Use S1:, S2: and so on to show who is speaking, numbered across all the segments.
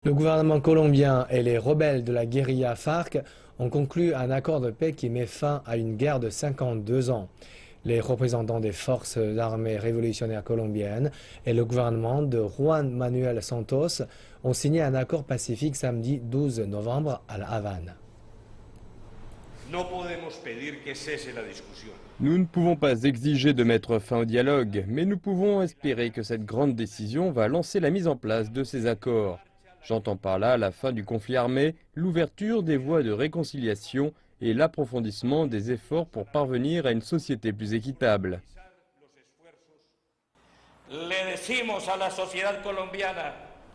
S1: Le gouvernement colombien et les rebelles de la guérilla FARC ont conclu un accord de paix qui met fin à une guerre de 52 ans. Les représentants des forces armées révolutionnaires colombiennes et le gouvernement de Juan Manuel Santos ont signé un accord pacifique samedi 12 novembre à La Havane.
S2: Nous ne pouvons pas exiger de mettre fin au dialogue, mais nous pouvons espérer que cette grande décision va lancer la mise en place de ces accords. J'entends par là la fin du conflit armé, l'ouverture des voies de réconciliation et l'approfondissement des efforts pour parvenir à une société plus équitable.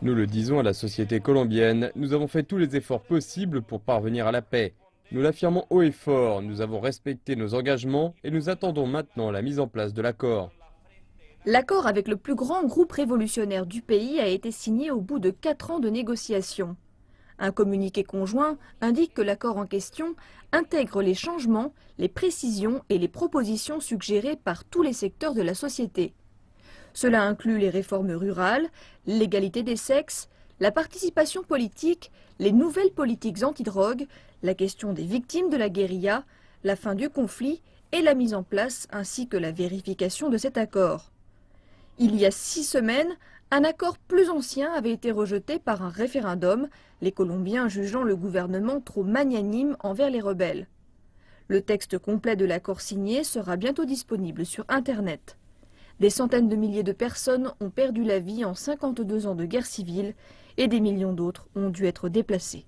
S2: Nous le disons à la société colombienne, nous avons fait tous les efforts possibles pour parvenir à la paix. Nous l'affirmons haut et fort, nous avons respecté nos engagements et nous attendons maintenant la mise en place de l'accord.
S3: L'accord avec le plus grand groupe révolutionnaire du pays a été signé au bout de 4 ans de négociations. Un communiqué conjoint indique que l'accord en question intègre les changements, les précisions et les propositions suggérées par tous les secteurs de la société. Cela inclut les réformes rurales, l'égalité des sexes, la participation politique, les nouvelles politiques antidrogue, la question des victimes de la guérilla, la fin du conflit et la mise en place ainsi que la vérification de cet accord. Il y a 6 semaines, un accord plus ancien avait été rejeté par un référendum, les Colombiens jugeant le gouvernement trop magnanime envers les rebelles. Le texte complet de l'accord signé sera bientôt disponible sur Internet. Des centaines de milliers de personnes ont perdu la vie en 52 ans de guerre civile et des millions d'autres ont dû être déplacés.